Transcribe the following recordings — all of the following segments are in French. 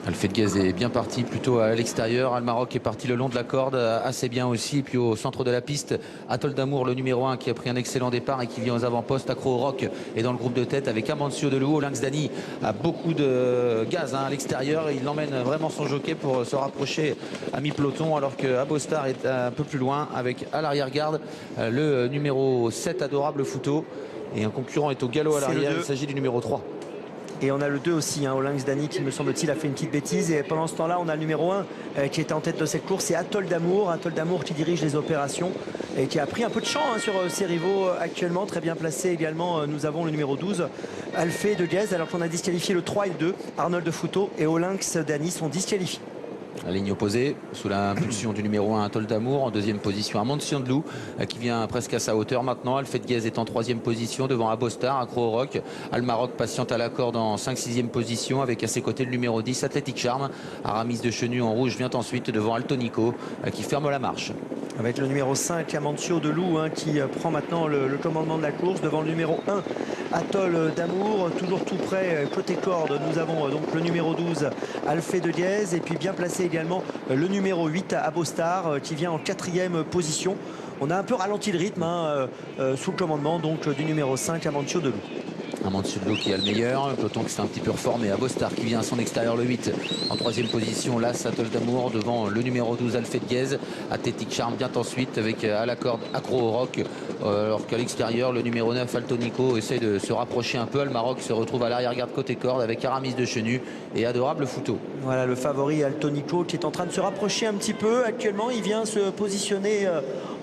Alfedguez est bien parti plutôt à l'extérieur. Almaroc est parti le long de la corde assez bien aussi. Et puis au centre de la piste, Atoll d'Amour, le numéro 1 qui a pris un excellent départ et qui vient aux avant-postes. Accro au Rock est dans le groupe de tête avec Amancio Delou. Lynx Dany a beaucoup de gaz à l'extérieur. Il emmène vraiment son jockey pour se rapprocher à mi-peloton alors que Abostar est un peu plus loin avec à l'arrière-garde le numéro 7 Adorable Fouto. Et un concurrent est au galop à l'arrière. Il s'agit du numéro 3. Et on a le 2 aussi, au Lynx Dany qui me semble-t-il a fait une petite bêtise. Et pendant ce temps-là, on a le numéro 1 qui était en tête de cette course, c'est Atoll d'Amour. Atoll d'Amour qui dirige les opérations et qui a pris un peu de champ sur ses rivaux actuellement. Très bien placé également, nous avons le numéro 12, Alfedguez, alors qu'on a disqualifié le 3 et le 2. Arnold de Fouto et au Lynx Dany sont disqualifiés. La ligne opposée, sous l'impulsion du numéro 1, Atoll d'Amour. En deuxième position, Amancio Delou, qui vient presque à sa hauteur maintenant. Alfedguez est en troisième position devant Abostar, Accro au Rock. Almaroc patiente à la corde en 5-6e position avec à ses côtés le numéro 10, Athletic Charm. Aramis de Chenu en rouge vient ensuite devant Altonico, qui ferme la marche. Avec le numéro 5, Amancio Delou, qui prend maintenant le commandement de la course devant le numéro 1, Atoll d'Amour. Toujours tout près, côté corde, nous avons donc le numéro 12, Alfedguez. Et puis bien placé également le numéro 8, Abostar, qui vient en 4e position. On a un peu ralenti le rythme sous le commandement donc du numéro 5, Amancio Delou. Amancio Delou qui a le meilleur, le peloton qui s'est un petit peu reformé. Abostar qui vient à son extérieur, le 8 en troisième position. Là, Atoll d'Amour devant le numéro 12, Alfedguez. Athletic Charm vient ensuite avec à la corde Accro au Rock. Alors qu'à l'extérieur, le numéro 9, Altonico, essaie de se rapprocher un peu. Almaroc se retrouve à l'arrière-garde côté corde avec Aramis de Chenu et Adorable Fouto. Voilà le favori Altonico qui est en train de se rapprocher un petit peu. Actuellement, il vient se positionner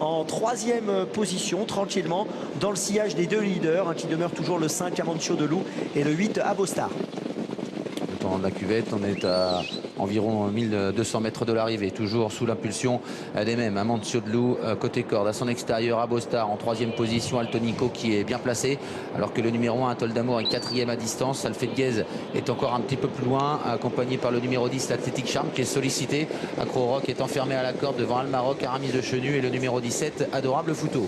en 3e position tranquillement dans le sillage des deux leaders qui demeurent toujours le 5 Amancio Delou et le 8 Abostar. De la cuvette, on est à environ 1200 mètres de l'arrivée, toujours sous l'impulsion des mêmes. Amancio Delou côté corde, à son extérieur Abostar en 3e position, Altonico qui est bien placé, alors que le numéro 1 Atoll d'Amour est 4e à distance. Alfedguez est encore un petit peu plus loin, accompagné par le numéro 10 Athletic Charm qui est sollicité. Accro au Rock est enfermé à la corde devant Almaroc, Aramis de Chenu et le numéro 17 Adorable Fouto.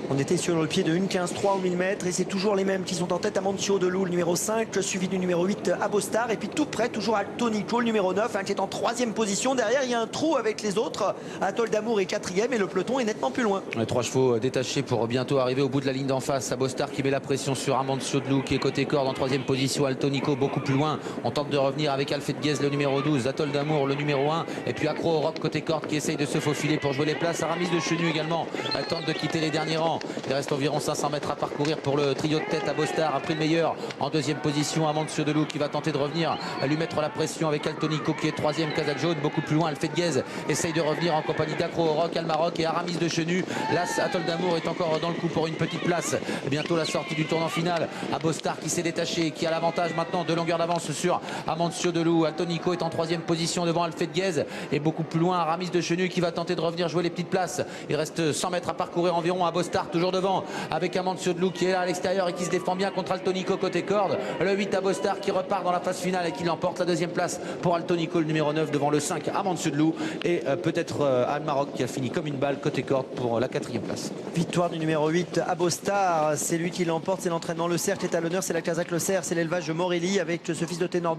On était sur le pied de 1,15,3 au 1000 mètres et c'est toujours les mêmes qui sont en tête. Amancio Delou, le numéro 5, suivi du numéro 8, Abostar. Et puis tout près, toujours Altonico, le numéro 9, qui est en 3e position. Derrière, il y a un trou avec les autres. Atoll d'Amour est 4e et le peloton est nettement plus loin. Les 3 chevaux détachés pour bientôt arriver au bout de la ligne d'en face. Abostar qui met la pression sur Amancio Delou qui est côté corde en 3e position. Altonico beaucoup plus loin. On tente de revenir avec Alfedguez, le numéro 12. Atoll d'Amour, le numéro 1. Et puis Accro au Rock côté corde qui essaye de se faufiler pour jouer les places. Aramis de Chenu également. Elle tente de quitter les derniers rangs. Il reste environ 500 mètres à parcourir pour le trio de tête. Abostar a pris le meilleur en 2e position. Amancio Delou qui va tenter de revenir à lui mettre la pression avec Altonico qui est 3e. Kazakh jaune beaucoup plus loin. Alfedguez essaye de revenir en compagnie d'Accro au Rock, Almaroc et Aramis de Chenu. Là, Atoll d'Amour est encore dans le coup pour une petite place. Bientôt la sortie du tournant final. Abostar qui s'est détaché, qui a l'avantage maintenant de longueur d'avance sur Amancio Delou. Altonico est en 3e position devant Alfedguez et beaucoup plus loin Aramis de Chenu qui va tenter de revenir jouer les petites places. Il reste 100 mètres à parcourir environ. Abostar toujours devant avec Amancio Delou qui est là à l'extérieur et qui se défend bien contre Altonico côté corde. Le 8 Abostar qui repart dans la phase finale et qui l'emporte. La 2e place pour Altonico, le numéro 9 devant le 5 Amancio Delou et peut-être Almaroc qui a fini comme une balle côté corde pour la 4e place. Victoire du numéro 8 Abostar, c'est lui qui l'emporte, c'est l'entraînement Le Cerf qui est à l'honneur, c'est la Kazakh Le Cerf, c'est l'élevage de Morelli avec ce fils de ténor de